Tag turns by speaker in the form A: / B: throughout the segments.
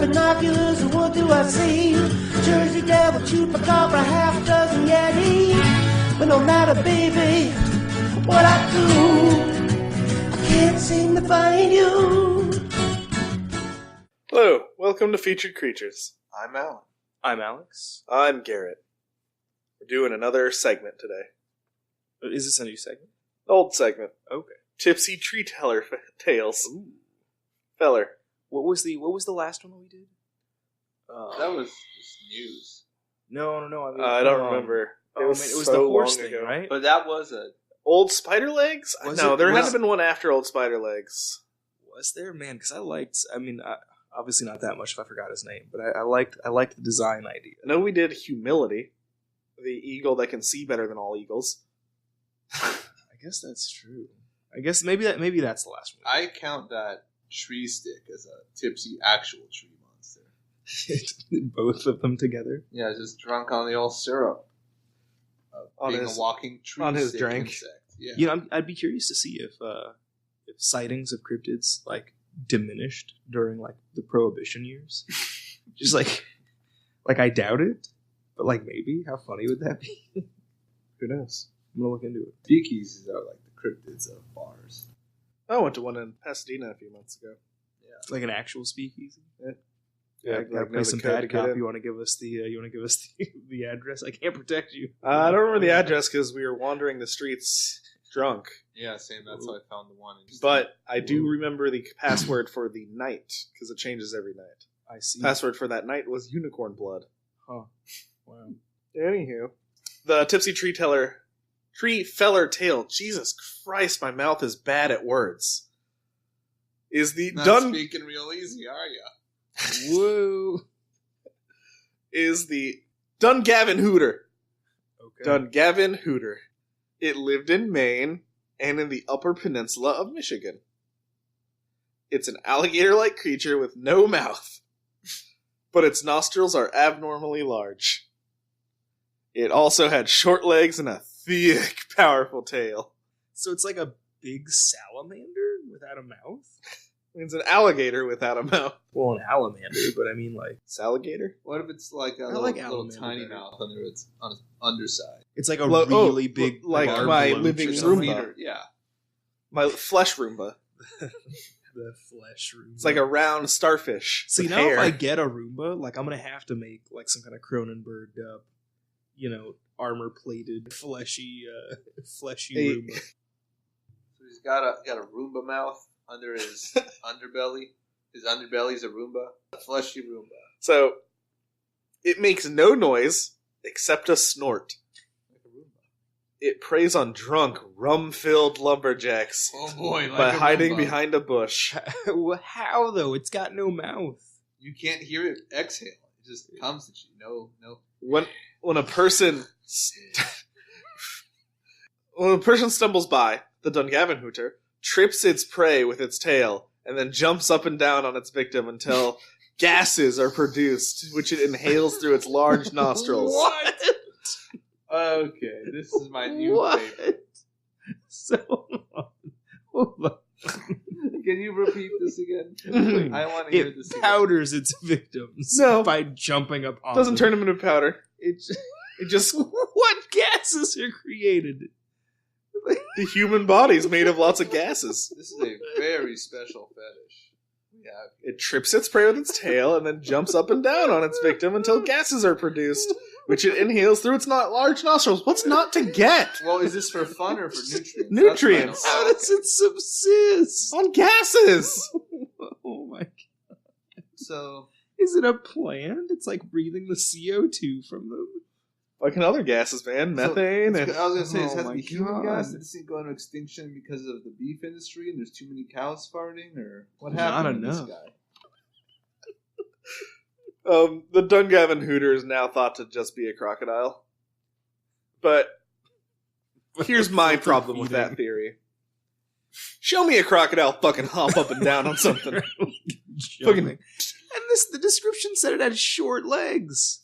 A: binoculars, and what do I see? Jersey Devil, Chupacabra, half a dozen Yeti. But no matter, baby, what I do, I can't seem to find you.
B: Hello, welcome to Featured Creatures.
C: I'm Alan.
D: I'm Alex.
B: I'm Garrett. We're doing another segment today.
D: Is this a new segment?
B: Old segment.
D: Okay.
B: Tipsy Tree Teller Tales.
D: Ooh.
B: Feller.
D: What was the last one that we did?
C: That was just news.
D: No. I mean,
B: I don't remember.
D: It was
B: so
D: the horse
B: long
D: thing,
B: ago.
D: right?
C: But that was a...
B: Old Spider Legs? No, there hasn't been one after Old Spider Legs.
D: Was there, man? Because obviously not that much if I forgot his name, but I liked the design idea.
B: I know we did Humility, the eagle that can see better than all eagles.
D: I guess that's true. I guess maybe that's the last one.
C: I count that tree stick as a tipsy actual tree monster.
D: Both of them together.
C: Yeah, just drunk on the old syrup.
B: On
C: being
B: his-
C: a walking tree
B: on his
C: stick
B: drink.
C: insect. Yeah.
D: You know, I'd be curious to see if sightings of cryptids like diminished during like the Prohibition years. Just like I doubt it, but like maybe. How funny would that be?
B: Who knows?
D: I'm gonna look into it.
C: Speakeasies are like the cryptids of bars.
B: I went to one in Pasadena a few months ago.
C: Yeah.
D: Like an actual speakeasy.
B: Yeah,
D: Gotta
B: like
D: play
B: know
D: some
B: the code to
D: bad
B: get
D: cop.
B: in.
D: You want to give us the address? I can't protect you.
B: I don't remember the address because we were wandering the streets drunk.
C: Yeah, same. That's how I found the one.
B: But I do remember the password for the night because it changes every night.
D: I see.
B: Password for that night was unicorn blood.
D: Huh. Wow.
B: Anywho, the Tipsy Tree Feller Tale. Jesus Christ, my mouth is bad at words. Is the
C: Not speaking real easy, are ya?
D: Whoa.
B: Is the Dungavin Hooter.
D: Okay.
B: Dungavin Hooter. It lived in Maine and in the Upper Peninsula of Michigan. It's an alligator-like creature with no mouth, but its nostrils are abnormally large. It also had short legs and a thick, powerful tail.
D: So it's like a big salamander without a mouth?
B: It's an alligator without a mouth.
D: Well, an alamander, but I mean like...
B: Salligator?
C: What if it's like a
D: I
C: little,
D: like
C: little
D: alligator
C: tiny
D: better.
C: mouth on its underside?
D: It's like a really big...
B: like
D: barb
B: my
D: loach
B: living
D: or
B: room.
D: something.
B: Roomba.
C: Yeah.
B: My flesh Roomba.
D: The flesh Roomba.
B: It's like a round starfish.
D: See,
B: with
D: now
B: hair.
D: if I get a Roomba, like I'm going to have to make like some kind of Cronenberg, armor-plated, fleshy Roomba.
C: So he's got a Roomba mouth under his underbelly. His underbelly's a Roomba. A fleshy Roomba.
B: So, it makes no noise except a snort.
C: Like a Roomba.
B: It preys on drunk, rum-filled lumberjacks
C: Oh boy, like
B: by
C: a
B: hiding
C: Roomba.
B: behind a bush.
D: How, though? It's got no mouth.
C: You can't hear it exhale. It just comes at you. No.
B: When a person stumbles by, the Dungavin Hooter trips its prey with its tail and then jumps up and down on its victim until gases are produced, which it inhales through its large nostrils.
D: What?
C: Okay, this is my new
D: What?
C: favorite.
D: So, hold on.
C: Can you repeat this again?
B: Mhm.
C: I want to hear
D: It
C: this again.
D: powders its victims
B: No.
D: by jumping upon
B: Doesn't
D: them.
B: turn them into powder.
D: It
B: just
D: what gases are created?
B: The human body's made of lots of gases.
C: This is a very special fetish. Yeah.
B: It trips its prey with its tail and then jumps up and down on its victim until gases are produced, which it inhales through its large nostrils. What's not to get?
C: Well, is this for fun or for nutrients?
B: Nutrients.
C: That's what I
D: How
C: don't-
D: does it subsist?
B: On gases!
D: Oh my!
C: So,
D: Is it a plant? It's like breathing the CO2 from them.
B: Like in other gases, man. Methane and...
C: I was going to say, this
D: Oh
C: has to
D: my
C: be human
D: God.
C: gas. Did this thing go into extinction because of the beef industry and there's too many cows farting? Or what
D: Not
C: happened to this
D: enough.
C: guy?
B: The Dungavin Hooter is now thought to just be a crocodile. But here's my problem with that theory. Show me a crocodile fucking hop up and down on something.
D: Jumping. And the description said it had short legs.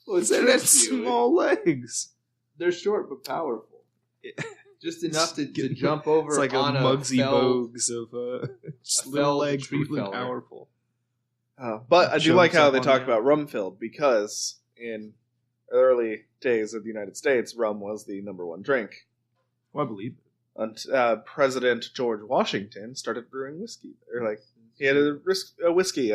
C: Well,
D: It said it had small legs.
C: They're short but powerful. Just enough to
D: It's
C: jump over
D: It's like a
C: on
D: Muggsy
C: felled-
D: Bogues of just
C: a
D: little
C: felled
D: legs,
C: tree
D: really
C: feller.
D: powerful.
B: But I do like how
D: Shows
B: they
D: up on
B: talk
D: the-
B: about rum-filled, because in early days of the United States, rum was the number one drink.
D: Well, I believe it.
B: And President George Washington started brewing whiskey. Or, like, he had a whiskey,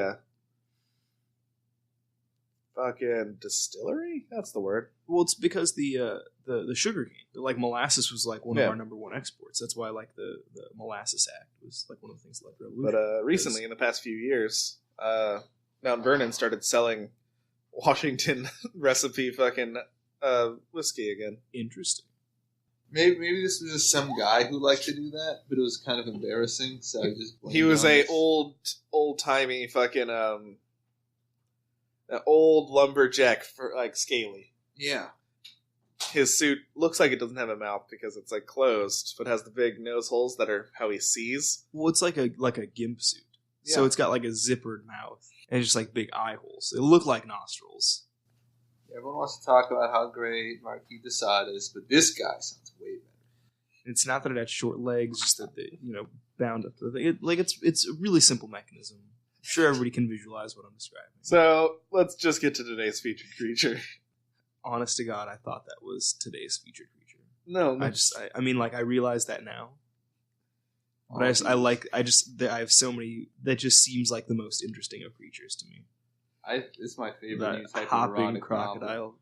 B: fucking distillery? That's the word.
D: Well, it's because the sugar cane, like molasses, was like one
B: Yeah.
D: of our number one exports. That's why like the Molasses Act was like one of the things that led to revolution.
B: But recently, in the past few years, Mount Vernon started selling Washington recipe fucking whiskey again.
D: Interesting.
C: Maybe this was just some guy who liked to do that, but it was kind of embarrassing, so I just blamed
B: He was
C: it on
B: a
C: it.
B: old timey fucking an old lumberjack for like scaly.
C: Yeah.
B: His suit looks like it doesn't have a mouth because it's like closed, but has the big nose holes that are how he sees.
D: Well, it's like a gimp suit, so
B: Yeah.
D: it's got like a zippered mouth and just like big eye holes. They look like nostrils.
C: Everyone wants to talk about how great Marquis de Sade is, but this guy sounds way better.
D: It's not that it had short legs, just that they bound up to the thing. It's a really simple mechanism. I'm sure everybody can visualize what I'm describing.
B: So let's just get to today's featured creature.
D: Honest to God, I thought that was today's featured creature.
B: No,
D: I mean, like I realize that now, but I have so many that just seems like the most interesting of creatures to me.
C: It's my favorite new
D: That
C: type of
D: hopping
C: erotic
D: crocodile.
C: novel.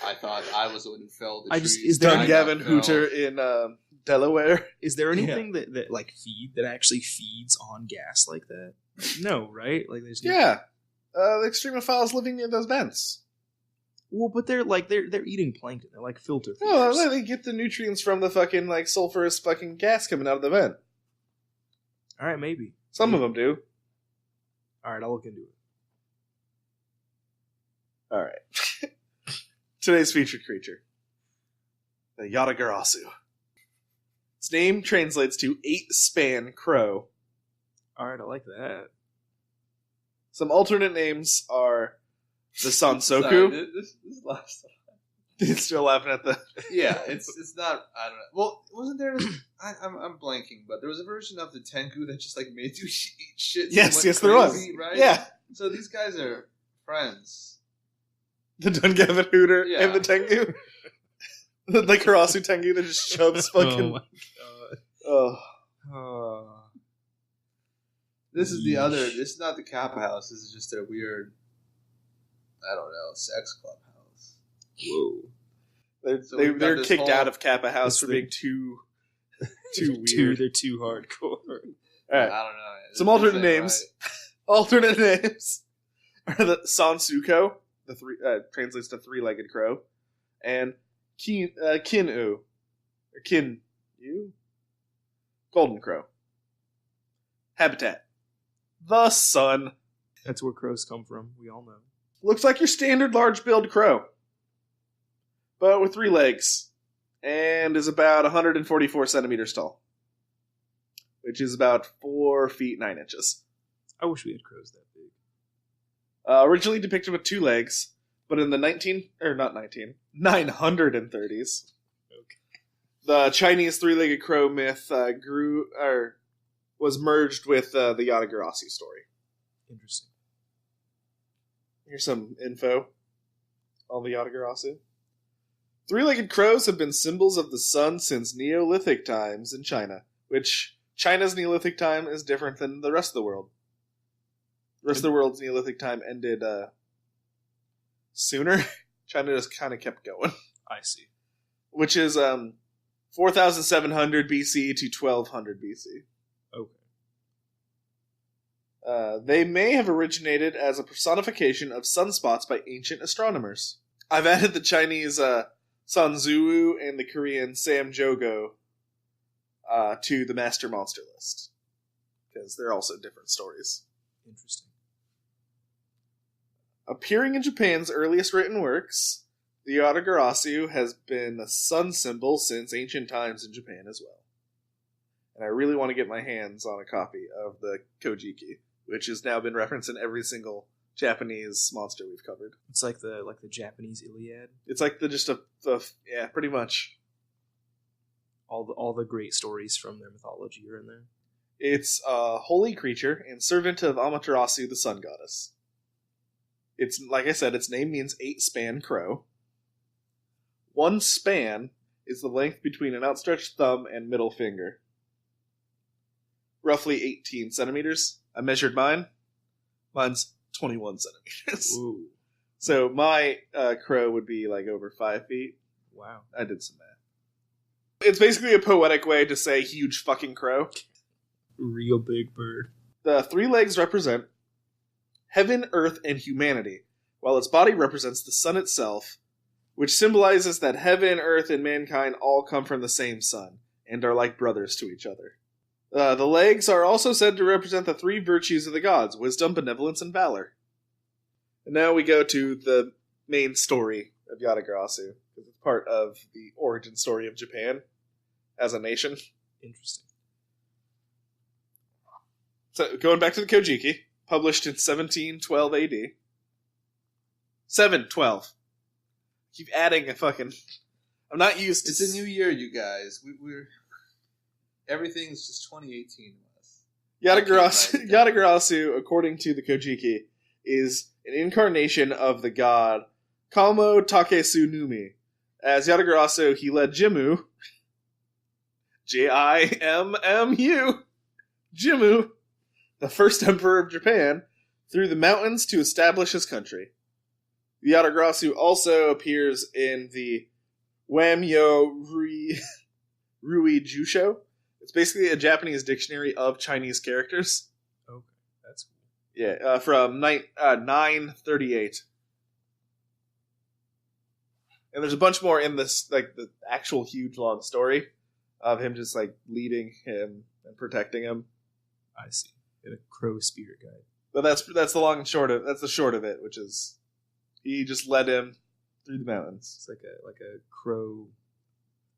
C: I thought I was the one who fell the
D: I
C: trees.
D: just- is there any-
B: Dungavin
C: fell.
B: Hooter in Delaware.
D: Is there anything that like that actually feeds on gas like that? No, right? Like there's
B: Yeah, the extremophiles living near those vents.
D: Well, but they're eating plankton. They're like filter feeders.
B: Oh, they get the nutrients from the fucking like sulfurous fucking gas coming out of the vent.
D: All right, maybe.
B: Some of them do.
D: All right, I'll look into it.
B: All right. Today's featured creature, the Yatagarasu. Its name translates to 8-span crow.
D: All right, I like that.
B: Some alternate names are the
C: Sorry,
B: Sansoku.
C: this last time.
B: He's still laughing at the.
C: Yeah, it's not. I don't know. Well, wasn't there? I'm blanking, but there was a version of the Tengu that just like made you eat shit. and
B: Yes,
C: went
B: yes, there was.
C: crazy, right?
B: Yeah,
C: So these guys are friends.
B: the Dungavin Hooter
C: Yeah.
B: and the Tengu. The Karasu Tengu that just shoves
D: Oh
B: fucking.
D: my
B: Oh,
D: god.
C: This is the
D: Yeesh.
C: other. This is not the Kappa house. This is just a weird. I don't know, sex club house.
D: Whoa.
C: So we've got
B: they're
C: this
B: kicked
C: whole-
B: out of Kappa House
D: This
B: for
D: thing-
B: being too weird.
D: They're too hardcore.
B: All right.
C: I don't know.
B: Some
C: This
B: alternate
C: ain't
B: names. Alternate names are the Sansuko, the translates to three-legged crow, and Kinu, or Kinu, golden crow. Habitat: the sun.
D: That's where crows come from. We all know.
B: Looks like your standard large-billed crow, but with 3 legs, and is about 144 centimeters tall, which is about 4 feet 9 inches.
D: I wish we had crows that big.
B: Originally depicted with 2 legs, but in the 930s, the Chinese 3-legged crow myth was merged with the Yatagarasu story.
D: Interesting.
B: Here's some info on the Yatagarasu. 3-legged crows have been symbols of the sun since Neolithic times in China, which China's Neolithic time is different than the rest of the world. The rest of the world's Neolithic time ended sooner. China just kind of kept going,
D: I see.
B: which is 4,700 BC to 1200 BC.
D: Okay.
B: They may have originated as a personification of sunspots by ancient astronomers. I've added the Chinese Sanzuu and the Korean Samjogo to the master monster list, because they're also different stories.
D: Interesting.
B: Appearing in Japan's earliest written works, the Yatagarasu has been a sun symbol since ancient times in Japan as well. And I really want to get my hands on a copy of the Kojiki, which has now been referenced in every single Japanese monster we've covered.
D: It's like the Japanese Iliad.
B: It's like yeah, pretty much.
D: All the great stories from their mythology are in there.
B: It's a holy creature and servant of Amaterasu, the sun goddess. It's, like I said, its name means 8-span crow. 1 span is the length between an outstretched thumb and middle finger. Roughly 18 centimeters. I measured mine. Mine's 21 centimeters.
D: Ooh.
B: So my crow would be like over 5 feet.
D: Wow.
B: I did some math. It's basically a poetic way to say huge fucking crow.
D: Real big bird.
B: The 3 legs represent heaven, earth, and humanity, while its body represents the sun itself, which symbolizes that heaven, earth, and mankind all come from the same sun, and are like brothers to each other. The legs are also said to represent the 3 virtues of the gods, wisdom, benevolence, and valor. And now we go to the main story of Yatagarasu, because it's part of the origin story of Japan as a nation.
D: Interesting.
B: So, going back to the Kojiki, published in 1712 AD. 712. Keep adding a fucking... I'm not used to...
C: It's a new year, you guys. We're everything's just 2018 with us.
B: Yatagarasu, according to the Kojiki, is an incarnation of the god Kamo Takesu Numi. As Yatagarasu, he led Jimmu, Jimmu, Jimmu, the first emperor of Japan, through the mountains to establish his country. Yatagarasu also appears in the Wamyo Rui Jusho. It's basically a Japanese dictionary of Chinese characters.
D: Okay, that's cool.
B: Yeah, from 938. And there's a bunch more in this, like, the actual huge long story of him just, like, leading him and protecting him.
D: I see. And a crow spirit guide.
B: But that's the long and short of that's the short of it, which is he just led him through the mountains.
D: It's like a crow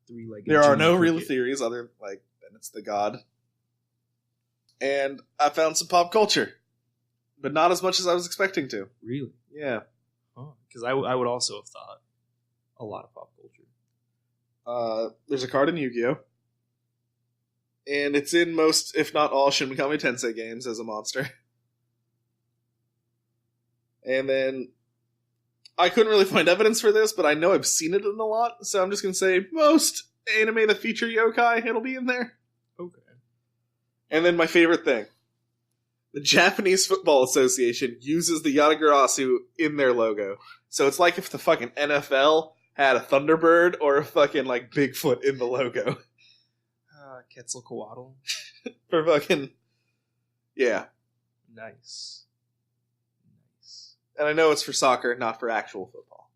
D: 3-legged.
B: There are no
D: cricket.
B: real theories other than it's the god. And I found some pop culture, but not as much as I was expecting to.
D: Really?
B: Yeah.
D: Because I would also have thought a lot of pop culture.
B: There's a card in Yu-Gi-Oh! And it's in most, if not all, Shin Megami Tensei games as a monster. And then I couldn't really find evidence for this, but I know I've seen it in a lot, so I'm just going to say most anime that feature yokai, it'll be in there.
D: Okay.
B: And then my favorite thing. The Japanese Football Association uses the Yatagarasu in their logo. So it's like if the fucking NFL had a Thunderbird or a fucking, like, Bigfoot in the logo.
D: Quetzalcoatl.
B: For fucking... Yeah.
D: Nice.
B: And I know it's for soccer, not for actual football.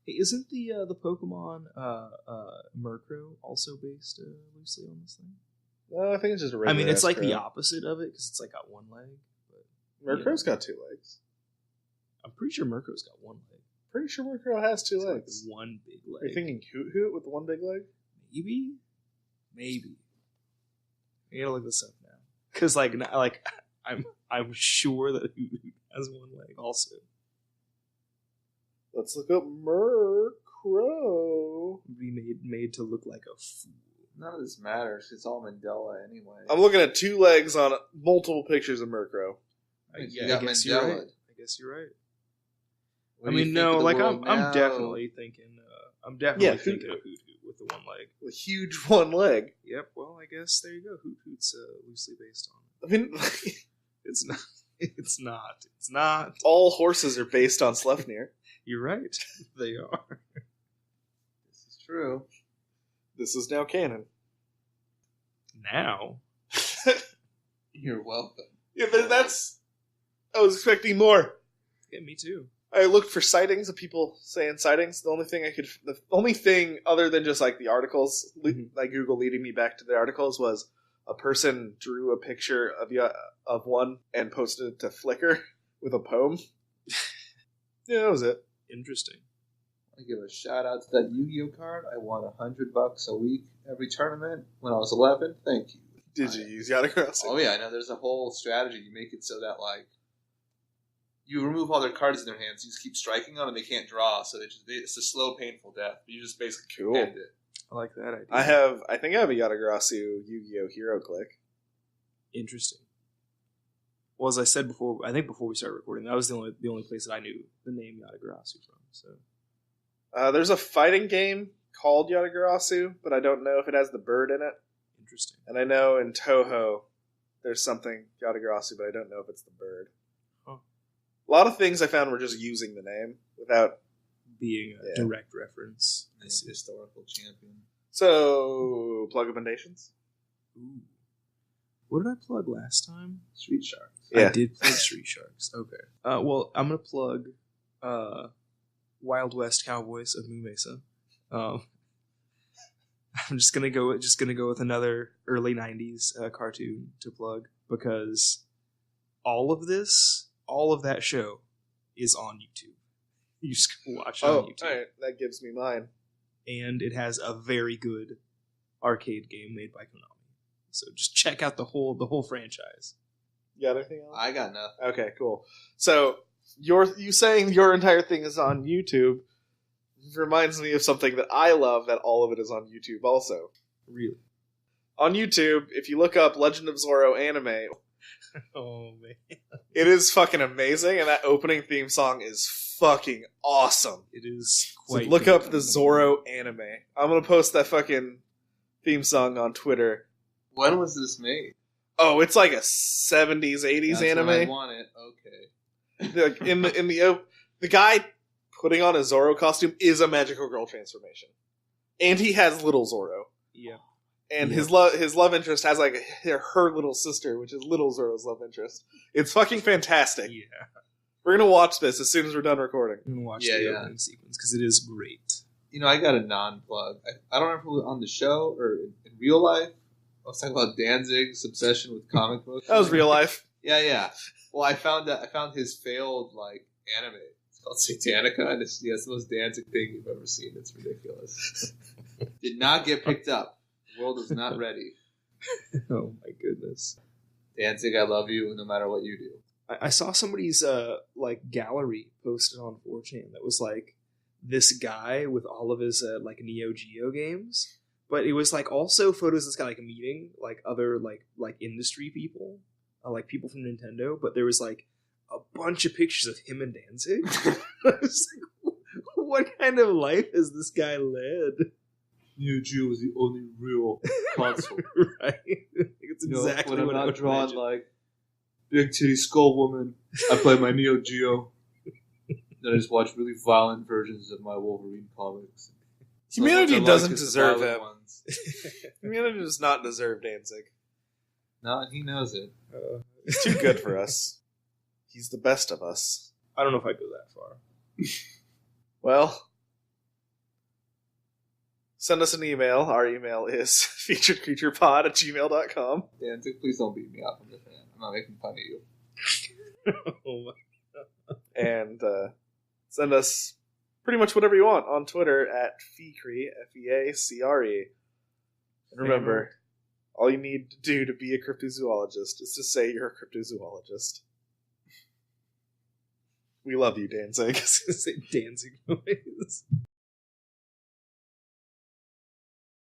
D: Hey, isn't the Pokemon Murkrow also based loosely on this thing?
B: I think it's just a
D: I
B: regular
D: mean, it's like
B: crow.
D: the opposite of it because it's like got 1 leg. But
B: Murkrow's got 2 legs.
D: I'm pretty sure Murkrow's got 1 leg.
B: Pretty sure Murkrow has 2
D: It's like
B: legs.
D: 1 big leg.
B: Are you thinking Hoot Hoot with the 1 big leg?
D: Maybe. I gotta look this up now because I'm sure that Hoot Hoot has 1 leg also.
B: Let's look up Murkrow.
D: Be made to look like a fool.
C: None of this matters. It's all Mandela anyway.
B: I'm looking at 2 legs on multiple pictures of Murkrow.
C: You got
D: guess you're
C: Mandela.
D: right. I guess you're right.
C: What
D: I
C: do you
D: mean,
C: think
D: no,
C: of the
D: like
C: world
D: I'm
C: now?
D: definitely thinking. I'm definitely thinking of Hoot Hoot with the 1 leg.
B: A huge 1 leg.
D: Yep. Well, I guess there you go. Hoot Hoot's loosely based on it.
B: I mean,
D: It's not. It's not. It's not.
B: all horses are based on Sleipnir.
D: You're right. They are.
C: This is true.
B: This is now canon.
D: Now.
C: You're welcome.
B: Yeah, that's... I was expecting more.
D: Yeah, me too.
B: I looked for sightings of people saying sightings. The only thing other than just like the articles, like Google leading me back to the articles, was a person drew a picture of one and posted it to Flickr with a poem. Yeah, that was it.
D: Interesting.
C: I give a shout out to that Yu-Gi-Oh card. I won $100 a week every tournament when I was 11. Thank you.
B: Did you use Yatagarasu?
C: Oh yeah, I know. There's a whole strategy. You make it so that like you remove all their cards in their hands. You just keep striking them, and they can't draw. So it's a slow, painful death. You just basically
B: Cool.
C: end it.
D: I like that idea.
B: I think I have a Yatagarasu Yu-Gi-Oh! Hero Click.
D: Interesting. Well, as I said before, I think before we started recording, that was the only place that I knew the name Yatagarasu from. So
B: There's a fighting game called Yatagarasu, but I don't know if it has the bird in it.
D: interesting.
B: And I know in Toho there's something Yatagarasu, but I don't know if it's the bird.
D: Huh.
B: A lot of things I found were just using the name without
D: Being a direct reference.
C: This historical champion.
B: So, plug recommendations?
D: Ooh. What did I plug last time?
C: Street Sharks.
B: Yeah.
D: I did plug Street Sharks. Okay. Well, I'm gonna plug Wild West Cowboys of Moo Mesa. I'm just gonna go with another early '90s cartoon to plug because all of that show is on YouTube. You just go watch it on YouTube.
B: All right. That gives me mine.
D: And it has a very good arcade game made by Konami. So just check out the whole franchise.
B: You got anything else?
C: I got nothing.
B: Okay, cool. So, you saying your entire thing is on YouTube reminds me of something that I love that all of it is on YouTube also.
D: Really?
B: On YouTube, if you look up Legend of Zorro anime,
D: Oh man,
B: it is fucking amazing, and that opening theme song is fucking awesome.
D: it is
B: So
D: quite.
B: look
D: good.
B: up the Zorro anime. I'm gonna post that fucking theme song on Twitter.
C: When was this made?
B: Oh, it's like a 70s, 80s
C: That's
B: anime.
C: when I want it. Okay.
B: Like, the guy putting on a Zorro costume is a magical girl transformation, and he has little Zorro.
D: Yeah.
B: And
D: Yeah.
B: his love interest has like her little sister, which is little Zorro's love interest. It's fucking fantastic.
D: Yeah.
B: We're gonna watch this as soon as we're done recording.
D: I'm gonna watch
C: Yeah,
D: the
C: yeah.
D: opening sequence because it is great.
C: You know, I got a non-plug. I don't remember if it was on the show or in real life. I was talking about Danzig's obsession with comic books.
B: That was real life.
C: Yeah. Well, I found his failed anime. It's called Satanica, and it's the most Danzig thing you've ever seen. It's ridiculous. Did not get picked up. The world was not ready.
D: Oh my goodness.
C: Danzig, I love you, no matter what you do.
D: I saw somebody's gallery posted on 4chan that was like this guy with all of his Neo Geo games, but it was like also photos of this guy meeting other industry people, like people from Nintendo, but there was like a bunch of pictures of him and Danzig. I was like, what kind of life has this guy led?
C: Neo Geo was the only real console.
D: Right? It's exactly
C: when
D: what
C: I'm
D: I
C: not
D: would
C: drawing
D: imagine.
C: big titty skull woman, I play my Neo Geo. Then I just watch really violent versions of my Wolverine comics.
B: Humanity
C: So much I
B: doesn't
C: is the
B: deserve
C: violent
B: him.
C: ones.
B: Humanity does not deserve Danzig.
C: No, and he knows it.
B: He's too good for us. He's the best of us.
D: I don't know if I'd go that far.
B: Well, send us an email. Our email is featuredcreaturepod@gmail.com.
C: Danzig, please don't beat me up. I'm just saying. I'm not making fun of you.
D: Oh my.
B: And send us pretty much whatever you want on Twitter at Feacre, Feacre. And remember, all you need to do to be a cryptozoologist is to say you're a cryptozoologist. We love you, Danzig.
D: Say Danzig noise.